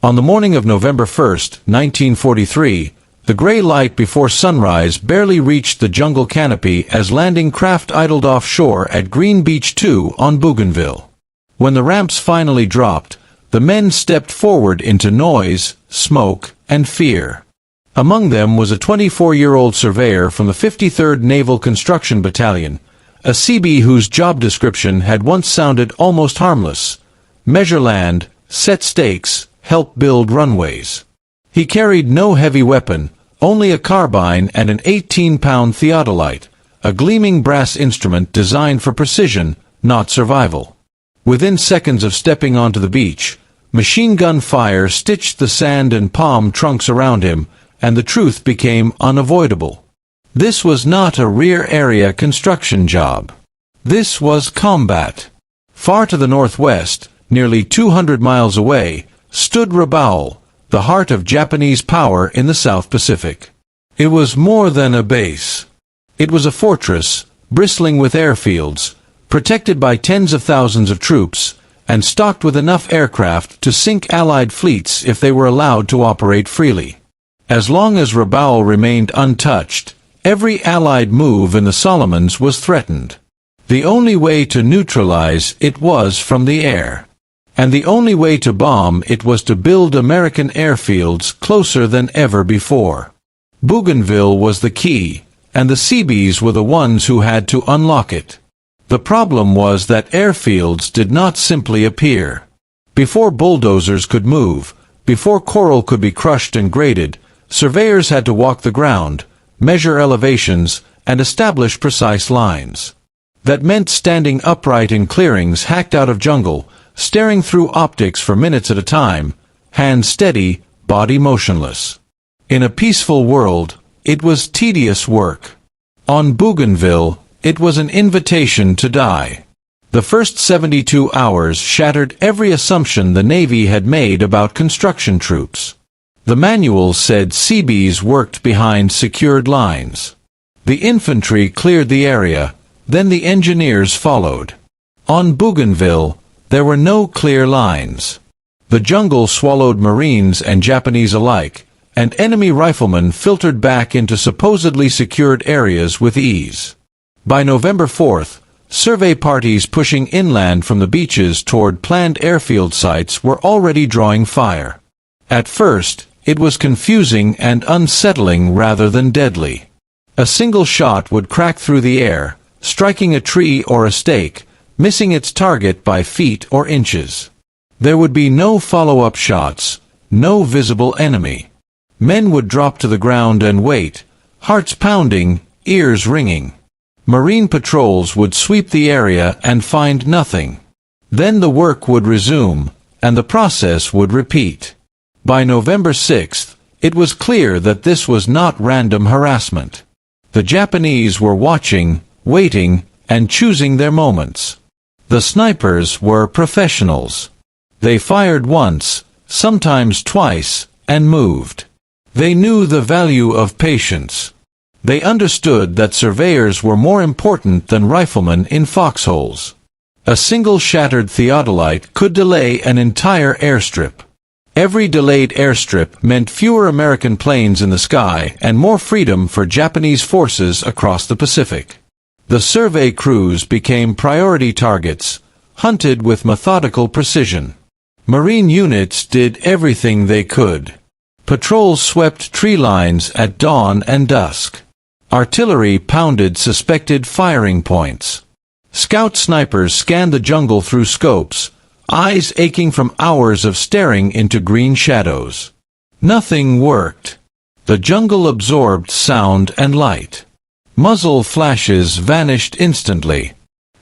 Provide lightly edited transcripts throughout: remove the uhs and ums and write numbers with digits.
On the morning of November 1st, 1943, the gray light before sunrise barely reached the jungle canopy as landing craft idled offshore at Green Beach 2 on Bougainville. When the ramps finally dropped, the men stepped forward into noise, smoke, and fear. Among them was a 24-year-old surveyor from the 53rd Naval Construction Battalion, a Seabee whose job description had once sounded almost harmless: measure land, set stakes, help build runways. He carried no heavy weapon, only a carbine and an 18-pound theodolite, a gleaming brass instrument designed for precision, not survival. Within seconds of stepping onto the beach, machine gun fire stitched the sand and palm trunks around him, and the truth became unavoidable. This was not a rear area construction job. This was combat. Far to the northwest, nearly 200 miles away, stood Rabaul, the heart of Japanese power in the South Pacific. It was more than a base. It was a fortress, bristling with airfields, protected by tens of thousands of troops, and stocked with enough aircraft to sink Allied fleets if they were allowed to operate freely. As long as Rabaul remained untouched, every Allied move in the Solomons was threatened. The only way to neutralize it was from the air. And the only way to bomb it was to build American airfields closer than ever before. Bougainville was the key, and the Seabees were the ones who had to unlock it. The problem was that airfields did not simply appear. Before bulldozers could move, before coral could be crushed and graded, surveyors had to walk the ground, measure elevations, and establish precise lines. That meant standing upright in clearings hacked out of jungle, staring through optics for minutes at a time, hands steady, body motionless. In a peaceful world, it was tedious work. On Bougainville, it was an invitation to die. The first 72 hours shattered every assumption the Navy had made about construction troops. The manuals said Seabees worked behind secured lines. The infantry cleared the area, then the engineers followed. On Bougainville, there were no clear lines. The jungle swallowed Marines and Japanese alike, and enemy riflemen filtered back into supposedly secured areas with ease. By November 4th, survey parties pushing inland from the beaches toward planned airfield sites were already drawing fire. At first, it was confusing and unsettling rather than deadly. A single shot would crack through the air, striking a tree or a stake, missing its target by feet or inches. There would be no follow-up shots, no visible enemy. Men would drop to the ground and wait, hearts pounding, ears ringing. Marine patrols would sweep the area and find nothing. Then the work would resume, and the process would repeat. By November 6th, it was clear that this was not random harassment. The Japanese were watching, waiting, and choosing their moments. The snipers were professionals. They fired once, sometimes twice, and moved. They knew the value of patience. They understood that surveyors were more important than riflemen in foxholes. A single shattered theodolite could delay an entire airstrip. Every delayed airstrip meant fewer American planes in the sky and more freedom for Japanese forces across the Pacific. The survey crews became priority targets, hunted with methodical precision. Marine units did everything they could. Patrols swept tree lines at dawn and dusk. Artillery pounded suspected firing points. Scout snipers scanned the jungle through scopes, eyes aching from hours of staring into green shadows. Nothing worked. The jungle absorbed sound and light. Muzzle flashes vanished instantly.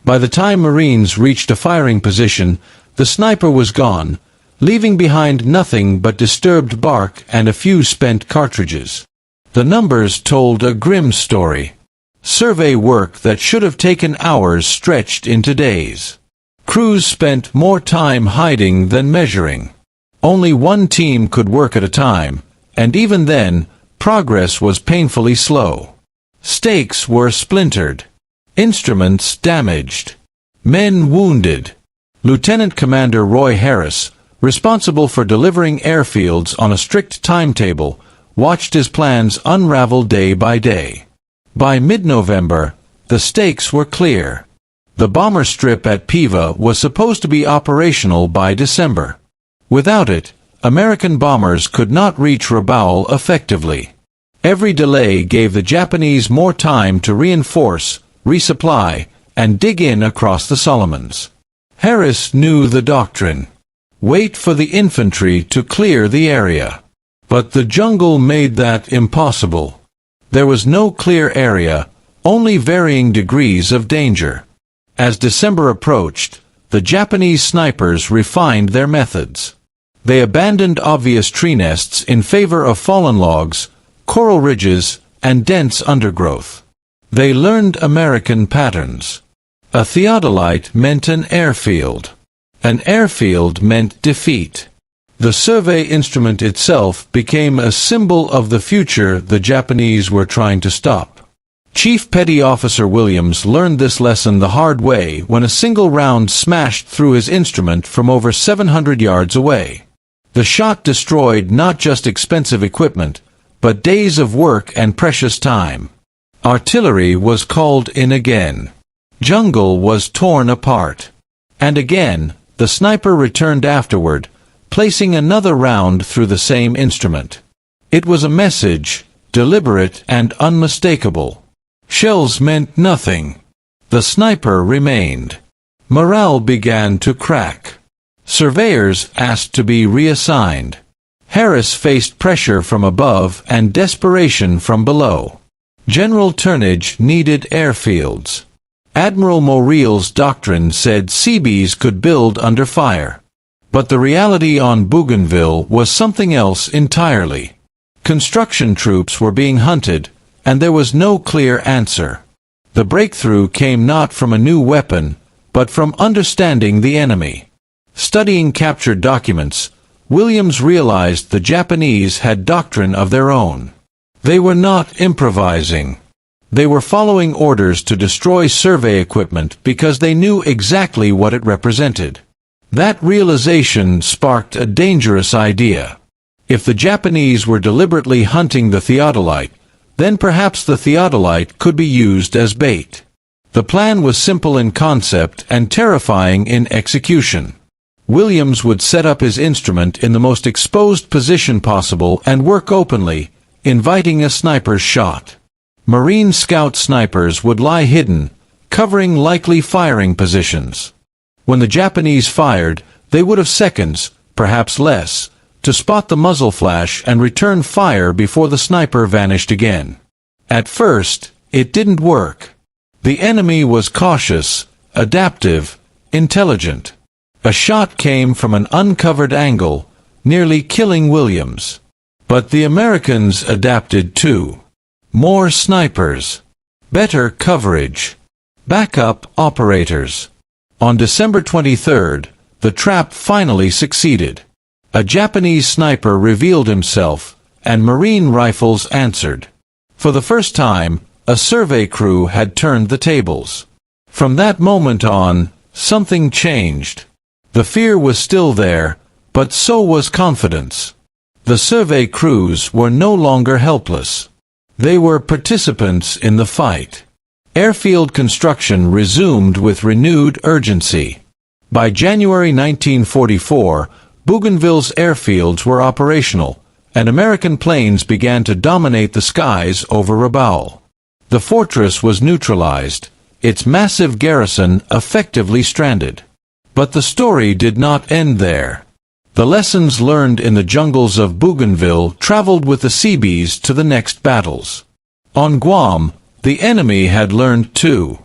By the time Marines reached a firing position, the sniper was gone, leaving behind nothing but disturbed bark and a few spent cartridges. The numbers told a grim story. Survey work that should have taken hours stretched into days. Crews spent more time hiding than measuring. Only one team could work at a time, and even then, progress was painfully slow. Stakes were splintered. Instruments damaged. Men wounded. Lieutenant Commander Roy Harris, responsible for delivering airfields on a strict timetable, watched his plans unravel day by day. By mid-November, the stakes were clear. The bomber strip at Piva was supposed to be operational by December. Without it, American bombers could not reach Rabaul effectively. Every delay gave the Japanese more time to reinforce, resupply, and dig in across the Solomons. Harris knew the doctrine. Wait for the infantry to clear the area. But the jungle made that impossible. There was no clear area, only varying degrees of danger. As December approached, the Japanese snipers refined their methods. They abandoned obvious tree nests in favor of fallen logs, coral ridges, and dense undergrowth. They learned American patterns. A theodolite meant an airfield. An airfield meant defeat. The survey instrument itself became a symbol of the future the Japanese were trying to stop. Chief Petty Officer Williams learned this lesson the hard way when a single round smashed through his instrument from over 700 yards away. The shot destroyed not just expensive equipment, but days of work and precious time. Artillery was called in again. Jungle was torn apart. And again, the sniper returned afterward, placing another round through the same instrument. It was a message, deliberate and unmistakable. Shells meant nothing. The sniper remained. Morale began to crack. Surveyors asked to be reassigned. Harris faced pressure from above and desperation from below. General Turnage needed airfields. Admiral Morill's doctrine said Seabees could build under fire. But the reality on Bougainville was something else entirely. Construction troops were being hunted, and there was no clear answer. The breakthrough came not from a new weapon, but from understanding the enemy. Studying captured documents, Williams realized the Japanese had doctrine of their own. They were not improvising. They were following orders to destroy survey equipment because they knew exactly what it represented. That realization sparked a dangerous idea. If the Japanese were deliberately hunting the theodolite, then perhaps the theodolite could be used as bait. The plan was simple in concept and terrifying in execution. Williams would set up his instrument in the most exposed position possible and work openly, inviting a sniper's shot. Marine scout snipers would lie hidden, covering likely firing positions. When the Japanese fired, they would have seconds, perhaps less, to spot the muzzle flash and return fire before the sniper vanished again. At first, it didn't work. The enemy was cautious, adaptive, intelligent. A shot came from an uncovered angle, nearly killing Williams. But the Americans adapted too. More snipers. Better coverage. Backup operators. On December 23rd, the trap finally succeeded. A Japanese sniper revealed himself, and Marine rifles answered. For the first time, a survey crew had turned the tables. From that moment on, something changed. The fear was still there, but so was confidence. The survey crews were no longer helpless. They were participants in the fight. Airfield construction resumed with renewed urgency. By January 1944, Bougainville's airfields were operational, and American planes began to dominate the skies over Rabaul. The fortress was neutralized, its massive garrison effectively stranded. But the story did not end there. The lessons learned in the jungles of Bougainville traveled with the Seabees to the next battles. On Guam, the enemy had learned too.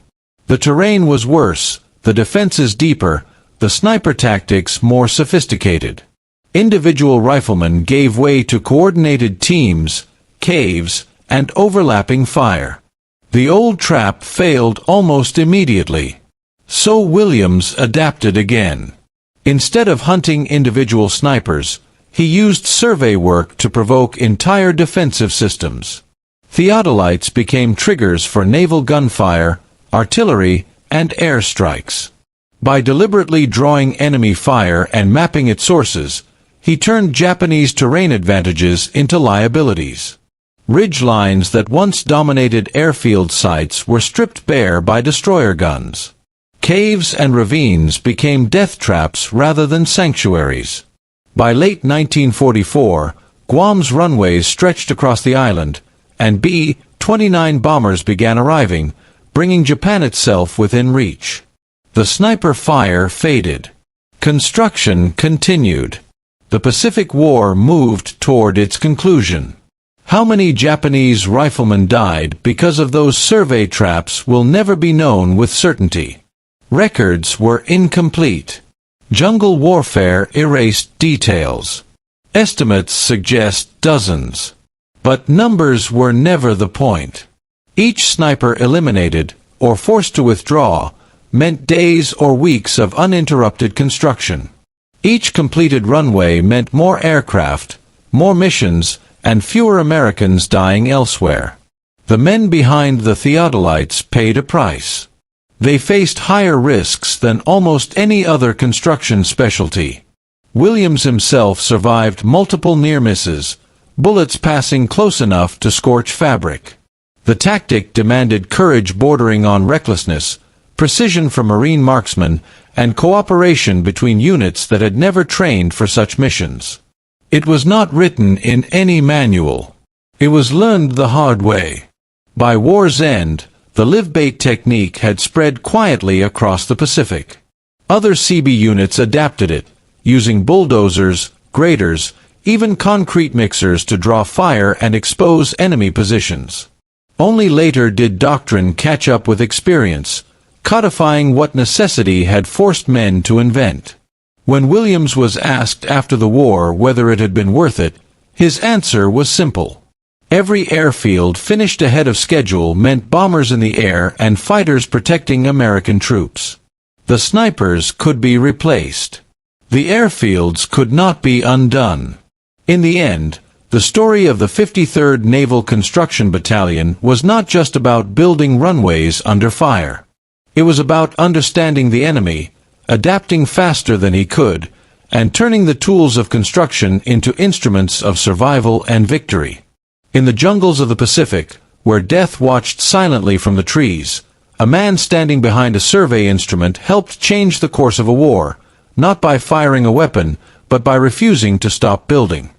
The terrain was worse, the defenses deeper, the sniper tactics more sophisticated. Individual riflemen gave way to coordinated teams, caves, and overlapping fire. The old trap failed almost immediately. So Williams adapted again. Instead of hunting individual snipers, he used survey work to provoke entire defensive systems. Theodolites became triggers for naval gunfire, artillery, and air strikes. By deliberately drawing enemy fire and mapping its sources, he turned Japanese terrain advantages into liabilities. Ridge lines that once dominated airfield sites were stripped bare by destroyer guns. Caves and ravines became death traps rather than sanctuaries. By late 1944, Guam's runways stretched across the island, and B-29 bombers began arriving, bringing Japan itself within reach. The sniper fire faded. Construction continued. The Pacific War moved toward its conclusion. How many Japanese riflemen died because of those survey traps will never be known with certainty. Records were incomplete. Jungle warfare erased details. Estimates suggest dozens. But numbers were never the point. Each sniper eliminated, or forced to withdraw, meant days or weeks of uninterrupted construction. Each completed runway meant more aircraft, more missions, and fewer Americans dying elsewhere. The men behind the theodolites paid a price. They faced higher risks than almost any other construction specialty. Williams himself survived multiple near misses, bullets passing close enough to scorch fabric. The tactic demanded courage bordering on recklessness, precision from Marine marksmen, and cooperation between units that had never trained for such missions. It was not written in any manual. It was learned the hard way. By war's end, the live-bait technique had spread quietly across the Pacific. Other Seabee units adapted it, using bulldozers, graders, even concrete mixers to draw fire and expose enemy positions. Only later did doctrine catch up with experience, codifying what necessity had forced men to invent. When Williams was asked after the war whether it had been worth it, his answer was simple. Every airfield finished ahead of schedule meant bombers in the air and fighters protecting American troops. The snipers could be replaced. The airfields could not be undone. In the end, the story of the 53rd Naval Construction Battalion was not just about building runways under fire. It was about understanding the enemy, adapting faster than he could, and turning the tools of construction into instruments of survival and victory. In the jungles of the Pacific, where death watched silently from the trees, a man standing behind a survey instrument helped change the course of a war, not by firing a weapon, but by refusing to stop building.